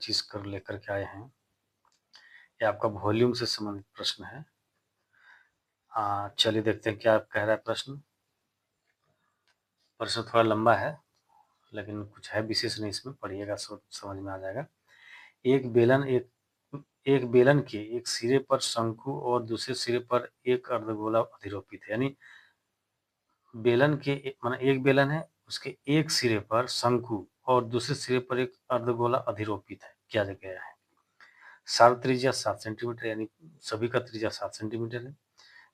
25 कर लेकर के आए हैं। ये आपका वॉल्यूम से संबंधित प्रश्न है। चलिए देखते हैं क्या कह रहा है प्रश्न। प्रश्न थोड़ा लंबा है, लेकिन कुछ है विशेष नहीं इसमें, पढ़िएगा समझ में आ जाएगा। एक बेलन के एक सिरे पर शंकु और दूसरे सिरे पर एक अर्धगोला अधिरोपित है। यानी बेलन के माने एक बेलन है, उसके एक सिरे पर शंकु और दूसरे सिरे पर एक अर्धगोला अधिरोपित है, किया गया है। सार्व त्रिज्या 7 सेंटीमीटर, यानी सभी का त्रिज्या 7 सेंटीमीटर है।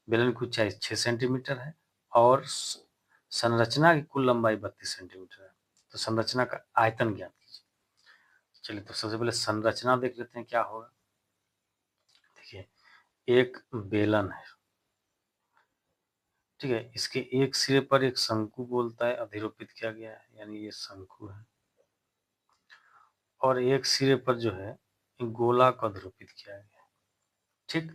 बेलन की ऊंचाई 6 सेंटीमीटर है और संरचना की कुल लंबाई 32 सेंटीमीटर है। तो संरचना का आयतन ज्ञात कीजिए। चलिए, तो सबसे पहले संरचना देख लेते हैं क्या होगा। देखिए, एक बेलन है, ठीक है, इसके एक सिरे पर एक शंकु बोलता है अधिरोपित किया गया है, यानी ये शंकु है, और एक सिरे पर जो है गोला को अधिरोपित किया गया है। ठीक,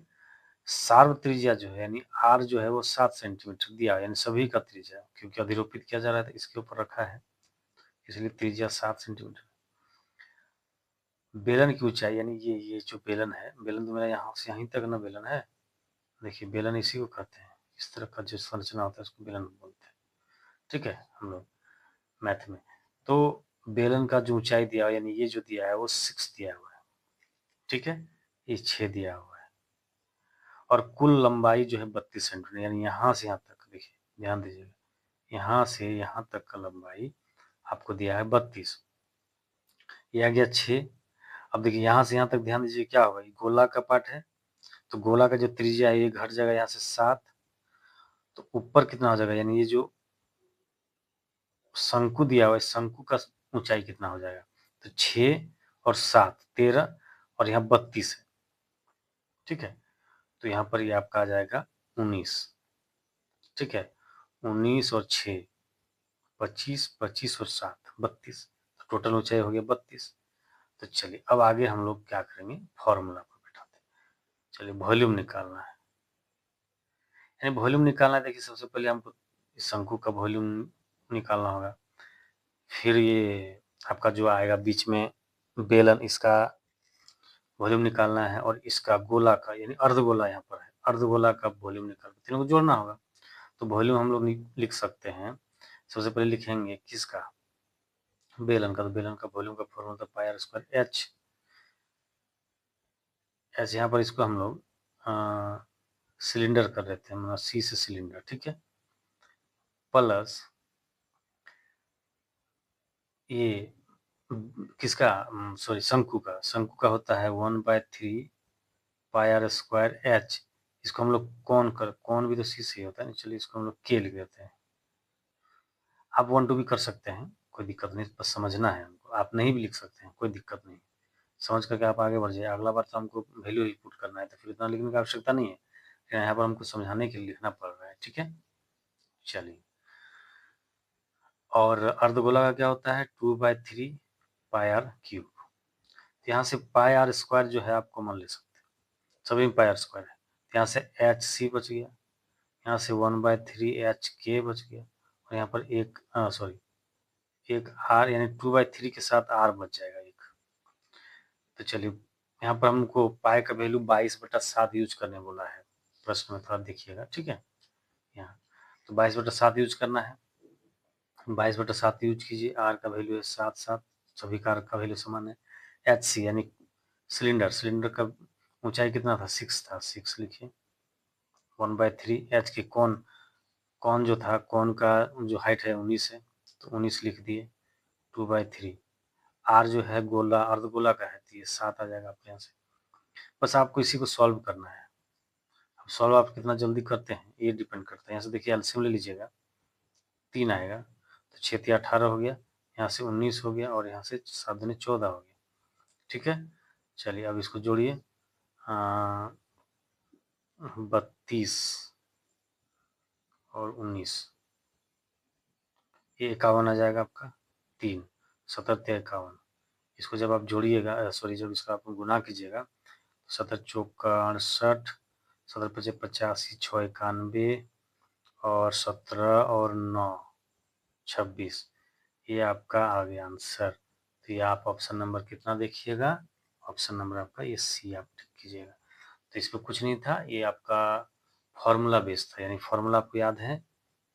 सार्व त्रिज्या जो है यानी आर जो है वो 7 सेंटीमीटर दिया, यानी सभी का त्रिज्या, क्योंकि अधिरोपित किया जा रहा था इसके ऊपर रखा है, इसलिए त्रिज्या 7 सेंटीमीटर। बेलन की ऊंचाई, यानी ये जो बेलन है, बेलन तो मेरा यहाँ से यहीं तक ना बेलन है। देखिए, बेलन इसी को कहते हैं, इस तरह का जो संरचना होता है उसको बेलन बोलते हैं। ठीक है, हम लोग मैथ में। तो बेलन का जो ऊंचाई दिया हुआ, यानी ये जो दिया है वो 6 दिया हुआ है, ठीक है, ये 6 दिया हुआ है, और कुल लंबाई जो है 32 सेंटीमीटर, यानी यहाँ से यहाँ तक। देखिए, ध्यान दीजिएगा, यहाँ से यहाँ तक का लंबाई आपको दिया है 32, ये आ गया 6। अब देखिए, यहाँ से यहाँ तक ध्यान दीजिए क्या होगा, गोला का पार्ट है, तो गोला का जो त्रिज्या है ये घट जाएगा यहाँ से 7, तो ऊपर कितना हो जाएगा, यानी ये जो शंकु दिया हुआ है, शंकु का ऊंचाई कितना हो जाएगा, तो 6 और 7 13, और यहाँ 32 है, ठीक है, तो यहाँ पर ये आपका आ जाएगा 19, ठीक है, 19 और 6 25, 25 और 7 32, तो टोटल ऊंचाई हो गया 32। तो चलिए, अब आगे हम लोग क्या करेंगे, फॉर्मूला पर बैठाते हैं। चलिए, वॉल्यूम निकालना है, यानी वॉल्यूम निकालना है। देखिए, सबसे पहले हमको इस शंकु का वॉल्यूम निकालना होगा, फिर ये आपका जो आएगा बीच में बेलन, इसका वॉल्यूम निकालना है, और इसका गोला का, यानी अर्धगोला यहाँ पर है, अर्धगोला का वॉल्यूम निकाल तीनों को जोड़ना होगा। तो वॉल्यूम हम लोग लिख सकते हैं, सबसे पहले लिखेंगे किसका, बेलन का। तो बेलन का वॉल्यूम का फॉर्मूला था पाई आर स्क्वायर एच। यहाँ पर इसको हम लोग सिलेंडर कर देते हैं, मतलब सी से सिलेंडर, ठीक है, प्लस ये किसका, सॉरी, शंकु का होता है 1/3 पाई आर स्क्वायर एच। इसको हम लोग कौन भी तो सी से ही होता है ना, चलिए इसको हम लोग के लिख देते हैं। आप 1 2 भी कर सकते हैं, कोई दिक्कत नहीं, बस समझना है हमको। आप नहीं भी लिख सकते हैं, कोई दिक्कत नहीं, समझ करके आप आगे बढ़ जाइए। अगला बार तो हमको वैल्यू ही पुट करना है, तो फिर इतना लिखने की आवश्यकता नहीं है, यहाँ पर हमको समझाने के लिए लिखना पड़ रहा है, ठीक है। चलिए, और अर्धगोला का क्या होता है 2/3 पाई आर क्यूब। यहाँ से पाई आर स्क्वायर जो है आप कॉमन ले सकते हैं, सभी में पाई आर स्क्वायर है, यहाँ से एच सी बच गया, यहाँ से 1/3 एच के बच गया, और यहाँ पर एक सॉरी एक आर, यानी 2/3 के साथ आर बच जाएगा एक। तो चलिए, यहाँ पर हमको पाई का वैल्यू 22/7 यूज करने बोला है प्रश्न में, थोड़ा देखिएगा, ठीक है। यहाँ तो 22/7 यूज करना है, 22/7 यूज कीजिए। आर का वैल्यू है 7 सभी का आर का वैल्यू समान है। एच सी यानी सिलेंडर का ऊंचाई कितना था, 6 था, 6 लिखिए। 1/3 एच की कौन जो था, कौन का जो हाइट है 19 है, तो 19 लिख दिए। 2/3 आर जो है गोला अर्धगोला का है, तो ये 7 आ जाएगा आपके यहाँ से। बस आपको इसी को सॉल्व करना है। अब सॉल्व आप कितना जल्दी करते हैं ये डिपेंड करता है। यहाँ से देखिए, एलसीएम ले लीजिएगा, 3 आएगा, तो 6 3 18 हो गया, यहाँ से 19 हो गया, और यहाँ से 7 दूनी 14 हो गया, ठीक है। चलिए, अब इसको जोड़िए, 32 और 19, ये 51 आ जाएगा आपका, 3 17 51। इसको जब आप जोड़िएगा, सॉरी, जब इसका आप गुना कीजिएगा, 7 चौका 68, 7 पचे 85, 6 91, और 17 और 9 26, ये आपका आ गया आंसर। तो तो ये आप ऑप्शन नंबर कितना देखिएगा, ऑप्शन नंबर आपका ये सी आप टिक कीजिएगा। तो इसमें कुछ नहीं था, ये आपका फॉर्मूला बेस्ड था, यानी फॉर्मूला आपको याद है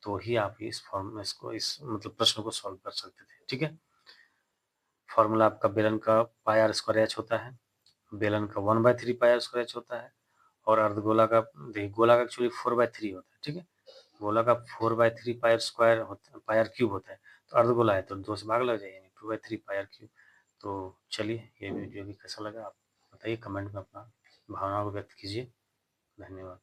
तो ही आप इस मतलब प्रश्न को सॉल्व कर सकते थे। ठीक है, फॉर्मूला आपका बेलन का पाई आर स्क्वायर एच होता है, बेलन का 1/3 पाई आर स्क्वायर एच होता है, और अर्धगोला का, देखिए गोला का एक्चुअली 4/3 होता है। ठीक है, गोला का 4/3 पाई आर स्क्वायर होता, पाई आर क्यूब होता है, तो अर्धगोला है तो 2 से भाग लग जाएगा, 2/3 पाई आर क्यूब। तो चलिए, ये वीडियो भी कैसा लगा आप बताइए, कमेंट में अपना भावनाओं को व्यक्त कीजिए। धन्यवाद।